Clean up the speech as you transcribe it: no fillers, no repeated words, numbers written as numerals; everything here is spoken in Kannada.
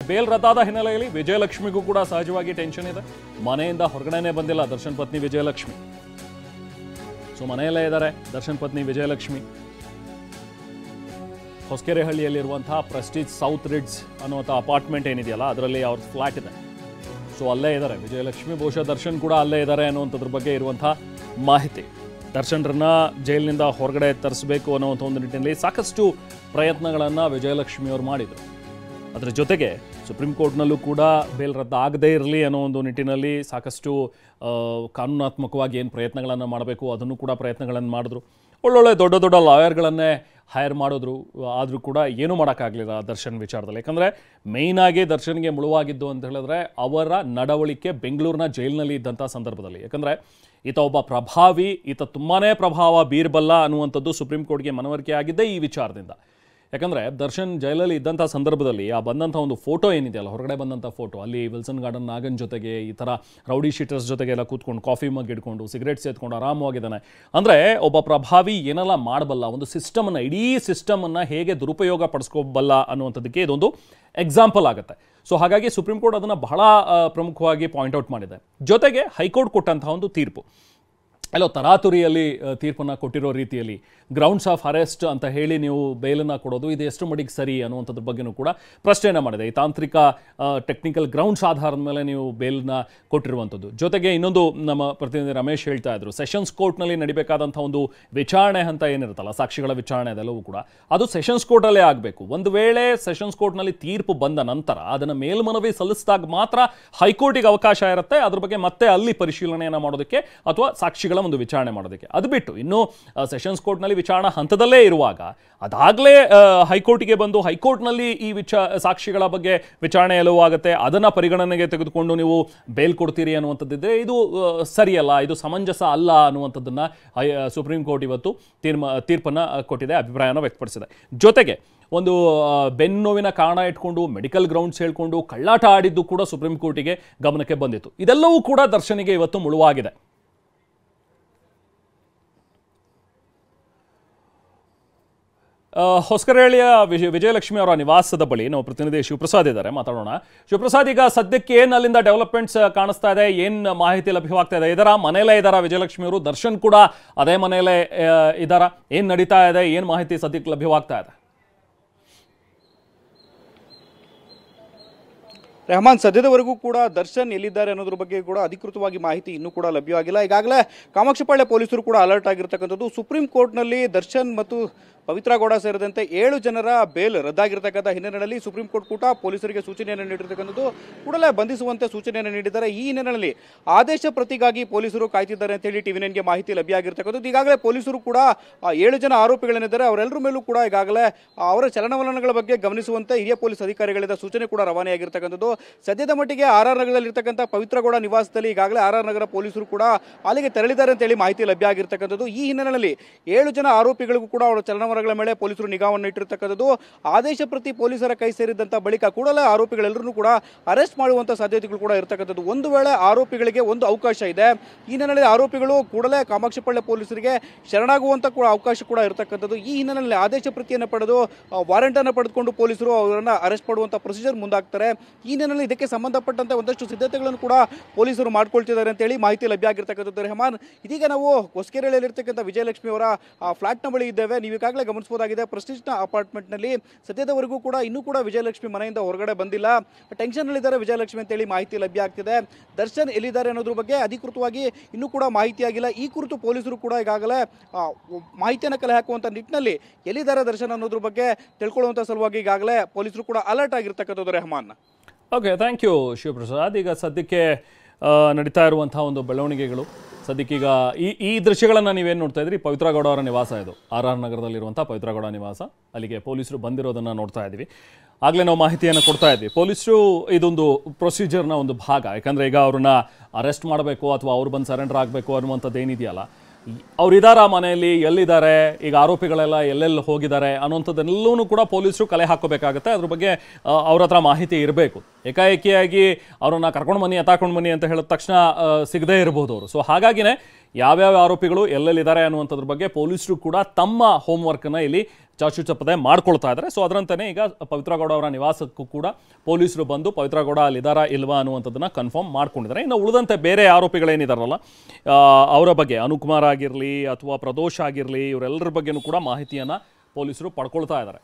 ಬೇಲ್ ರದ್ದಾದ ಹಿನ್ನೆಲೆಯಲ್ಲಿ ವಿಜಯಲಕ್ಷ್ಮಿಗೂ ಕೂಡ ಸಹಜವಾಗಿ ಟೆನ್ಷನ್ ಇದೆ. ಮನೆಯಿಂದ ಹೊರಗಡೆನೇ ಬಂದಿಲ್ಲ ದರ್ಶನ್ ಪತ್ನಿ ವಿಜಯಲಕ್ಷ್ಮಿ. ಸೊ ಮನೆಯಲ್ಲೇ ಇದ್ದಾರೆ ದರ್ಶನ್ ಪತ್ನಿ ವಿಜಯಲಕ್ಷ್ಮಿ. ಹೊಸಕೆರೆಹಳ್ಳಿಯಲ್ಲಿರುವಂತಹ ಪ್ರೆಸ್ಟೀಜ್ ಸೌತ್ ರಿಡ್ಸ್ ಅನ್ನುವಂಥ ಅಪಾರ್ಟ್ಮೆಂಟ್ ಏನಿದೆಯಲ್ಲ ಅದರಲ್ಲಿ ಅವ್ರ ಫ್ಲಾಟ್ ಇದೆ. ಸೊ ಅಲ್ಲೇ ಇದ್ದಾರೆ ವಿಜಯಲಕ್ಷ್ಮಿ. ಬಹುಶಃ ದರ್ಶನ್ ಕೂಡ ಅಲ್ಲೇ ಇದ್ದಾರೆ ಅನ್ನುವಂಥದ್ರ ಬಗ್ಗೆ ಇರುವಂತಹ ಮಾಹಿತಿ. ದರ್ಶನ್ರನ್ನ ಜೈಲಿನಿಂದ ಹೊರಗಡೆ ತರಿಸಬೇಕು ಅನ್ನುವಂಥ ಒಂದು ನಿಟ್ಟಿನಲ್ಲಿ ಸಾಕಷ್ಟು ಪ್ರಯತ್ನಗಳನ್ನು ವಿಜಯಲಕ್ಷ್ಮಿಯವರು ಮಾಡಿದರು. ಅದರ ಜೊತೆಗೆ ಸುಪ್ರೀಂ ಕೋರ್ಟ್ನಲ್ಲೂ ಕೂಡ ಬೇಲ್ ರದ್ದು ಆಗದೇ ಇರಲಿ ಅನ್ನೋ ಒಂದು ನಿಟ್ಟಿನಲ್ಲಿ ಸಾಕಷ್ಟು ಕಾನೂನಾತ್ಮಕವಾಗಿ ಏನು ಪ್ರಯತ್ನಗಳನ್ನು ಮಾಡಬೇಕು ಅದನ್ನು ಕೂಡ ಪ್ರಯತ್ನಗಳನ್ನು ಮಾಡಿದ್ರು. ಒಳ್ಳೊಳ್ಳೆ ದೊಡ್ಡ ದೊಡ್ಡ ಲಾಯರ್ಗಳನ್ನೇ ಹೈರ್ ಮಾಡಿದ್ರು. ಆದರೂ ಕೂಡ ಏನೂ ಮಾಡೋಕ್ಕಾಗಲಿಲ್ಲ ದರ್ಶನ್ ವಿಚಾರದಲ್ಲಿ. ಯಾಕಂದರೆ ಮೇಯ್ನಾಗಿ ದರ್ಶನ್ಗೆ ಮುಳುವಾಗಿದ್ದು ಅಂತ ಹೇಳಿದ್ರೆ ಅವರ ನಡವಳಿಕೆ ಬೆಂಗಳೂರಿನ ಜೈಲಿನಲ್ಲಿ ಇದ್ದಂಥ ಸಂದರ್ಭದಲ್ಲಿ. ಯಾಕಂದರೆ ಈತ ಒಬ್ಬ ಪ್ರಭಾವಿ, ಈತ ತುಂಬಾ ಪ್ರಭಾವ ಬೀರಬಲ್ಲ ಅನ್ನುವಂಥದ್ದು ಸುಪ್ರೀಂ ಕೋರ್ಟ್ಗೆ ಮನವರಿಕೆ ಆಗಿದ್ದೇ ಈ ವಿಚಾರದಿಂದ. ಯಾಕಂದರೆ ದರ್ಶನ್ ಜೈಲಲ್ಲಿ ಇದ್ದಂಥ ಸಂದರ್ಭದಲ್ಲಿ ಆ ಬಂದಂಥ ಒಂದು ಫೋಟೋ ಏನಿದೆಯಲ್ಲ, ಹೊರಗಡೆ ಬಂದಂಥ ಫೋಟೋ, ಅಲ್ಲಿ ವಿಲ್ಸನ್ ಗಾರ್ಡನ್ ನಾಗನ್ ಜೊತೆಗೆ ಈ ಥರ ರೌಡಿ ಶೀಟರ್ಸ್ ಜೊತೆಗೆ ಎಲ್ಲ ಕೂತ್ಕೊಂಡು ಕಾಫಿ ಮಗ್ ಇಟ್ಕೊಂಡು ಸಿಗರೇಟ್ ಸೇತ್ಕೊಂಡು ಆರಾಮವಾಗಿದ್ದಾನೆ. ಅಂದರೆ ಒಬ್ಬ ಪ್ರಭಾವಿ ಏನೆಲ್ಲ ಮಾಡಬಲ್ಲ, ಒಂದು ಸಿಸ್ಟಮನ್ನು, ಇಡೀ ಸಿಸ್ಟಮನ್ನು ಹೇಗೆ ದುರುಪಯೋಗ ಪಡಿಸ್ಕೋಬಲ್ಲ ಅನ್ನುವಂಥದ್ದಕ್ಕೆ ಇದೊಂದು ಎಕ್ಸಾಂಪಲ್ ಆಗುತ್ತೆ. ಸೊ ಹಾಗಾಗಿ ಸುಪ್ರೀಂ ಕೋರ್ಟ್ ಅದನ್ನು ಬಹಳ ಪ್ರಮುಖವಾಗಿ ಪಾಯಿಂಟ್ಔಟ್ ಮಾಡಿದೆ. ಜೊತೆಗೆ ಹೈಕೋರ್ಟ್ ಕೊಟ್ಟಂತಹ ಒಂದು ತೀರ್ಪು ಎಲ್ಲೋ ತರಾತುರಿಯಲ್ಲಿ ತೀರ್ಪನ್ನು ಕೊಟ್ಟಿರೋ ರೀತಿಯಲ್ಲಿ ಗ್ರೌಂಡ್ಸ್ ಆಫ್ ಅರೆಸ್ಟ್ ಅಂತ ಹೇಳಿ ನೀವು ಬೇಲನ್ನು ಕೊಡೋದು ಇದು ಎಷ್ಟು ಮಟ್ಟಿಗೆ ಸರಿ ಅನ್ನುವಂಥದ್ರ ಬಗ್ಗೆಯೂ ಕೂಡ ಪ್ರಶ್ನೆಯನ್ನು ಮಾಡಿದೆ. ಈ ತಾಂತ್ರಿಕ ಟೆಕ್ನಿಕಲ್ ಗ್ರೌಂಡ್ಸ್ ಆಧಾರದ ಮೇಲೆ ನೀವು ಬೇಲನ್ನ ಕೊಟ್ಟಿರುವಂಥದ್ದು. ಜೊತೆಗೆ ಇನ್ನೊಂದು ನಮ್ಮ ಪ್ರತಿನಿಧಿ ರಮೇಶ್ ಹೇಳ್ತಾ ಇದ್ರು, ಸೆಷನ್ಸ್ ಕೋರ್ಟ್ನಲ್ಲಿ ನಡಿಬೇಕಾದಂಥ ಒಂದು ವಿಚಾರಣೆ ಅಂತ ಏನಿರುತ್ತಲ್ಲ, ಸಾಕ್ಷಿಗಳ ವಿಚಾರಣೆ ಅದೆಲ್ಲವೂ ಕೂಡ ಅದು ಸೆಷನ್ಸ್ ಕೋರ್ಟಲ್ಲೇ ಆಗಬೇಕು. ಒಂದು ವೇಳೆ ಸೆಷನ್ಸ್ ಕೋರ್ಟ್ನಲ್ಲಿ ತೀರ್ಪು ಬಂದ ನಂತರ ಅದನ್ನು ಮೇಲ್ಮನವಿ ಸಲ್ಲಿಸಿದಾಗ ಮಾತ್ರ ಹೈಕೋರ್ಟಿಗೆ ಅವಕಾಶ ಇರುತ್ತೆ ಅದ್ರ ಬಗ್ಗೆ ಮತ್ತೆ ಅಲ್ಲಿ ಪರಿಶೀಲನೆಯನ್ನು ಮಾಡೋದಕ್ಕೆ ಅಥವಾ ಸಾಕ್ಷಿಗಳ ಒಂದು ವಿಚಾರಣೆ ಮಾಡೋದಕ್ಕೆ. ಅದು ಬಿಟ್ಟು ಇನ್ನು ಸೆಷನ್ಸ್ ಕೋರ್ಟ್ನಲ್ಲಿ ವಿಚಾರಣಾ ಹಂತದಲ್ಲೇ ಇರುವಾಗ ಅದಾಗಲೇ ಹೈಕೋರ್ಟಿಗೆ ಬಂದು ಹೈಕೋರ್ಟ್ನಲ್ಲಿ ಈ ಸಾಕ್ಷಿಗಳ ಬಗ್ಗೆ ವಿಚಾರಣೆ ಎಲ್ಲವೂ ಆಗುತ್ತೆ, ಅದನ್ನು ಪರಿಗಣನೆಗೆ ತೆಗೆದುಕೊಂಡು ನೀವು ಬೇಲ್ ಕೊಡ್ತೀರಿ ಅನ್ನುವಂಥದ್ದಿದ್ರೆ ಇದು ಸರಿಯಲ್ಲ, ಇದು ಸಮಂಜಸ ಅಲ್ಲ ಅನ್ನುವಂಥದ್ದನ್ನು ಸುಪ್ರೀಂ ಕೋರ್ಟ್ ಇವತ್ತು ತೀರ್ಪನ್ನು ಕೊಟ್ಟಿದೆ, ಅಭಿಪ್ರಾಯನ ವ್ಯಕ್ತಪಡಿಸಿದೆ. ಜೊತೆಗೆ ಒಂದು ಬೆನ್ನೋವಿನ ಕಾರಣ ಇಟ್ಕೊಂಡು ಮೆಡಿಕಲ್ ಗ್ರೌಂಡ್ಸ್ ಹೇಳ್ಕೊಂಡು ಕಳ್ಳಾಟ ಆಡಿದ್ದು ಕೂಡ ಸುಪ್ರೀಂ ಕೋರ್ಟಿಗೆ ಗಮನಕ್ಕೆ ಬಂದಿತ್ತು. ಇದೆಲ್ಲವೂ ಕೂಡ ದರ್ಶನಿಗೆ ಇವತ್ತು ಮುಳುವಾಗಿದೆ. ಹೊಸಕೆರೆಹಳ್ಳಿಯ ವಿಜಯಲಕ್ಷ್ಮಿ ಅವರ ನಿವಾಸದ ಬಳಿ ನಾವು ಪ್ರತಿನಿಧಿ ಶಿವಪ್ರಸಾದ್ ಇದ್ದಾರೆ, ಮಾತಾಡೋಣ. ಶಿವಪ್ರಸಾದ್, ಈಗ ಸದ್ಯಕ್ಕೆ ಏನು ಅಲ್ಲಿಂದ ಡೆವಲಪ್ಮೆಂಟ್ಸ್ ಕಾಣಿಸ್ತಾ ಇದೆ, ಏನು ಮಾಹಿತಿ ಲಭ್ಯವಾಗ್ತಾ ಇದೆ? ಇದರ ಮನೆಯಲ್ಲೇ ಇದ್ದಾರಾ ವಿಜಯಲಕ್ಷ್ಮಿ ಅವರು? ದರ್ಶನ್ ಕೂಡ ಅದೇ ಮನೆಯಲ್ಲೇ ಇದ್ದಾರಾ? ಏನು ನಡೀತಾ ಇದೆ, ಏನು ಮಾಹಿತಿ ಸದ್ಯಕ್ಕೆ ಲಭ್ಯವಾಗ್ತಾ ಇದೆ? ರೆಹಮಾನ್, ಸದ್ಯದವರೆಗೂ ಕೂಡ ದರ್ಶನ್ ಎಲ್ಲಿದ್ದಾರೆ ಅನ್ನೋದ್ರ ಬಗ್ಗೆ ಕೂಡ ಅಧಿಕೃತವಾಗಿ ಮಾಹಿತಿ ಇನ್ನೂ ಕೂಡ ಲಭ್ಯವಾಗಿಲ್ಲ. ಈಗಾಗಲೇ ಕಾಮಾಕ್ಷಿಪಾಳ್ಯ ಪೊಲೀಸರು ಕೂಡ ಅಲರ್ಟ್ ಆಗಿರ್ತಕ್ಕಂಥದ್ದು. ಸುಪ್ರೀಂ ಕೋರ್ಟ್ನಲ್ಲಿ ದರ್ಶನ್ ಮತ್ತು ಪವಿತ್ರ ಗೌಡ ಸೇರಿದಂತೆ 7 ಜನರ ಬೇಲ್ ರದ್ದಾಗಿರ್ತಕ್ಕಂಥ ಹಿನ್ನೆಲೆಯಲ್ಲಿ ಸುಪ್ರೀಂ ಕೋರ್ಟ್ ಕೂಡ ಪೊಲೀಸರಿಗೆ ಸೂಚನೆಯನ್ನು ನೀಡಿರ್ತಕ್ಕಂಥದ್ದು. ಕೂಡಲೇ ಬಂಧಿಸುವಂತೆ ಸೂಚನೆಯನ್ನು ನೀಡಿದ್ದಾರೆ. ಈ ಹಿನ್ನೆಲೆಯಲ್ಲಿ ಆದೇಶ ಪ್ರತಿಗಾಗಿ ಪೊಲೀಸರು ಕಾಯ್ತಿದ್ದಾರೆ ಅಂತ ಹೇಳಿ TV9ಗೆ ಮಾಹಿತಿ ಲಭ್ಯ ಆಗಿರ್ತಕ್ಕಂಥದ್ದು. ಈಗಾಗಲೇ ಪೊಲೀಸರು ಕೂಡ 7 ಜನ ಆರೋಪಿಗಳೇನಿದ್ದಾರೆ ಅವರೆಲ್ಲರ ಮೇಲೂ ಕೂಡ ಈಗಾಗಲೇ ಅವರ ಚಲನವಲನಗಳ ಬಗ್ಗೆ ಗಮನಿಸುವಂತೆ ಹಿರಿಯ ಪೊಲೀಸ್ ಅಧಿಕಾರಿಗಳಿಂದ ಸೂಚನೆ ಕೂಡ ರವಾನೆಯಾಗಿರ್ತಕ್ಕಂಥದ್ದು. ಸದ್ಯದ ಮಟ್ಟಿಗೆ RR ನಗರದಲ್ಲಿರ್ತಕ್ಕಂಥ ಪವಿತ್ರ ಗೌಡ ನಿವಾಸದಲ್ಲಿ ಈಗಾಗಲೇ RR ನಗರ ಪೊಲೀಸರು ಕೂಡ ಅಲ್ಲಿಗೆ ತೆರಳಿದ್ದಾರೆ ಅಂತ ಹೇಳಿ ಮಾಹಿತಿ ಲಭ್ಯ ಆಗಿರ್ತಕ್ಕಂಥದ್ದು. ಈ ಹಿನ್ನೆಲೆಯಲ್ಲಿ 7 ಜನ ಆರೋಪಿಗಳಿಗೂ ಕೂಡ ಅವರ ಚಲನವಲನಗಳ ಮೇಲೆ ಪೊಲೀಸರು ನಿಗಾವನ್ನು ಇಟ್ಟಿರ್ತಕ್ಕಂಥದ್ದು. ಆದೇಶ ಪ್ರತಿ ಪೊಲೀಸರ ಕೈ ಸೇರಿದಂತ ಬಳಿಕ ಕೂಡಲೇ ಆರೋಪಿಗಳೆಲ್ಲರೂ ಕೂಡ ಅರೆಸ್ಟ್ ಮಾಡುವಂತ ಸಾಧ್ಯತೆಗಳು ಕೂಡ ಇರತಕ್ಕಂಥದ್ದು. ಒಂದು ವೇಳೆ ಆರೋಪಿಗಳಿಗೆ ಒಂದು ಅವಕಾಶ ಇದೆ. ಈ ಹಿನ್ನೆಲೆಯಲ್ಲಿ ಆರೋಪಿಗಳು ಕೂಡಲೇ ಕಾಮಾಕ್ಷಿಪಾಳ್ಯ ಪೊಲೀಸರಿಗೆ ಶರಣಾಗುವಂತ ಕೂಡ ಅವಕಾಶ ಕೂಡ ಇರತಕ್ಕಂಥದ್ದು. ಈ ಹಿನ್ನೆಲೆಯಲ್ಲಿ ಆದೇಶ ಪ್ರತಿಯನ್ನು ಪಡೆದು ವಾರೆಂಟ್ ಅನ್ನು ಪಡೆದುಕೊಂಡು ಪೊಲೀಸರು ಅವರನ್ನ ಅರೆಸ್ಟ್ ಮಾಡುವಂತ ಪ್ರೊಸೀಜರ್ ಮುಂದಾಗ್ತಾರೆ. ಈ ಹಿನ್ನೆಲೆಯಲ್ಲಿ ಇದಕ್ಕೆ ಸಂಬಂಧಪಟ್ಟಂತೆ ಒಂದಷ್ಟು ಸಿದ್ಧತೆಗಳನ್ನು ಕೂಡ ಪೊಲೀಸರು ಮಾಡ್ಕೊಳ್ತಿದ್ದಾರೆ ಅಂತ ಹೇಳಿ ಮಾಹಿತಿ ಲಭ್ಯ ಆಗಿರ್ತಕ್ಕಂಥದ್ದು. ರೆಹಮಾನ್, ಇದೀಗ ನಾವು ಹೊಸಕೆರೆಹಳ್ಳಿಯಲ್ಲಿರ್ತಕ್ಕಂಥ ವಿಜಯಲಕ್ಷ್ಮಿ ಅವರ ಫ್ಲಾಟ್ನ ಬಳಿ ಇದ್ದೇವೆ. ನೀವು ಈಗಾಗಲೇ ಗಮನಿಸಬಹುದಾಗಿದೆ, ಪ್ರೆಸ್ಟೀಜ್ನ ಅಪಾರ್ಟ್ಮೆಂಟ್ನಲ್ಲಿ ಸದ್ಯದವರೆಗೂ ಕೂಡ ಇನ್ನೂ ಕೂಡ ವಿಜಯಲಕ್ಷ್ಮಿ ಮನೆಯಿಂದ ಹೊರಗಡೆ ಬಂದಿಲ್ಲ. ಟೆನ್ಷನ್ ಅಲ್ಲಿದ್ದಾರೆ ವಿಜಯಲಕ್ಷ್ಮಿ ಅಂತ ಹೇಳಿ ಮಾಹಿತಿ ಲಭ್ಯ ಆಗ್ತಿದೆ. ದರ್ಶನ್ ಎಲ್ಲಿದ್ದಾರೆ ಅನ್ನೋದ್ರ ಬಗ್ಗೆ ಅಧಿಕೃತವಾಗಿ ಇನ್ನೂ ಕೂಡ ಮಾಹಿತಿ ಆಗಿಲ್ಲ. ಈ ಕುರಿತು ಪೊಲೀಸರು ಕೂಡ ಈಗಾಗಲೇ ಮಾಹಿತಿಯನ್ನು ಕಲೆ ಹಾಕುವಂತ ನಿಟ್ಟಿನಲ್ಲಿ ಎಲ್ಲಿದ್ದಾರೆ ದರ್ಶನ್ ಅನ್ನೋದ್ರ ಬಗ್ಗೆ ತಿಳ್ಕೊಳ್ಳುವಂತ ಸಲುವಾಗಿ ಈಗಾಗಲೇ ಪೊಲೀಸರು ಕೂಡ ಅಲರ್ಟ್ ಆಗಿರ್ತಕ್ಕಂಥದ್ದು. Rehman, okay, thank you Shivaprasad. ಈಗ ಸದ್ಯಕ್ಕೆ ನಡೀತಾ ಇರುವಂತಹ ಒಂದು ಬೆಳವಣಿಗೆಗಳು ಸದ್ಯಕ್ಕೀಗ ಈ ದೃಶ್ಯಗಳನ್ನು ನೀವೇನು ನೋಡ್ತಾ ಇದ್ರಿ, ಪವಿತ್ರ ಗೌಡ ಅವರ ನಿವಾಸ ಇದು, RR ನಗರದಲ್ಲಿರುವಂಥ ಪವಿತ್ರ ಗೌಡ ನಿವಾಸ. ಅಲ್ಲಿಗೆ ಪೊಲೀಸರು ಬಂದಿರೋದನ್ನು ನೋಡ್ತಾ ಇದ್ದೀವಿ. ಆಗಲೇ ನಾವು ಮಾಹಿತಿಯನ್ನು ಕೊಡ್ತಾ ಇದ್ವಿ. ಪೊಲೀಸರು ಇದೊಂದು ಪ್ರೊಸೀಜರ್ನ ಒಂದು ಭಾಗ. ಯಾಕಂದರೆ ಈಗ ಅವ್ರನ್ನ ಅರೆಸ್ಟ್ ಮಾಡಬೇಕು ಅಥವಾ ಅವ್ರು ಬಂದು ಸರೆಂಡರ್ ಆಗಬೇಕು ಅನ್ನುವಂಥದ್ದು ಏನಿದೆಯಲ್ಲ, ಅವರಿದ್ದಾರಾ ಮನೆಯಲ್ಲಿ, ಎಲ್ಲಿದ್ದಾರೆ, ಈಗ ಆರೋಪಿಗಳೆಲ್ಲ ಎಲ್ಲೆಲ್ಲಿ ಹೋಗಿದ್ದಾರೆ ಅನ್ನೋಂಥದ್ದೆಲ್ಲವೂ ಕೂಡ ಪೊಲೀಸರು ಕಲೆ ಹಾಕೋಬೇಕಾಗತ್ತೆ. ಅದ್ರ ಬಗ್ಗೆ ಅವ್ರ ಹತ್ರ ಮಾಹಿತಿ ಇರಬೇಕು. ಏಕಾಏಕಿಯಾಗಿ ಅವರನ್ನು ಕರ್ಕೊಂಡು ಬನ್ನಿ, ಎತ್ತಾಕೊಂಡು ಬನ್ನಿ ಅಂತ ಹೇಳಿದ ತಕ್ಷಣ ಸಿಗದೇ ಇರ್ಬೋದು ಅವರು. ಸೊ ಹಾಗಾಗಿನೇ ಯಾವ್ಯಾವ ಆರೋಪಿಗಳು ಎಲ್ಲೆಲ್ಲಿದ್ದಾರೆ ಅನ್ನುವಂಥದ್ರ ಬಗ್ಗೆ ಪೊಲೀಸರು ಕೂಡ ತಮ್ಮ ಹೋಮ್ವರ್ಕನ್ನು ಇಲ್ಲಿ ಚಾಚು ಮಾಡ್ಕೊಳ್ತಾ ಇದ್ದಾರೆ. ಸೊ ಅದರಂತೆಯೇ ಈಗ ಪವಿತ್ರ ಗೌಡ ಅವರ ನಿವಾಸಕ್ಕೂ ಕೂಡ ಪೊಲೀಸರು ಬಂದು ಪವಿತ್ರ ಗೌಡ ಅಲ್ಲಿದ್ದಾರಾ ಇಲ್ವಾ ಅನ್ನುವಂಥದ್ದನ್ನು ಕನ್ಫರ್ಮ್ ಮಾಡ್ಕೊಂಡಿದ್ದಾರೆ. ಇನ್ನು ಉಳಿದಂತೆ ಬೇರೆ ಆರೋಪಿಗಳೇನಿದಾರಲ್ಲ ಅವರ ಬಗ್ಗೆ ಅನುಕುಮಾರ್ ಆಗಿರಲಿ ಅಥವಾ ಪ್ರದೋಷ್ ಆಗಿರಲಿ ಇವರೆಲ್ಲರ ಬಗ್ಗೆನೂ ಕೂಡ ಮಾಹಿತಿಯನ್ನು ಪೊಲೀಸರು ಪಡ್ಕೊಳ್ತಾ ಇದ್ದಾರೆ.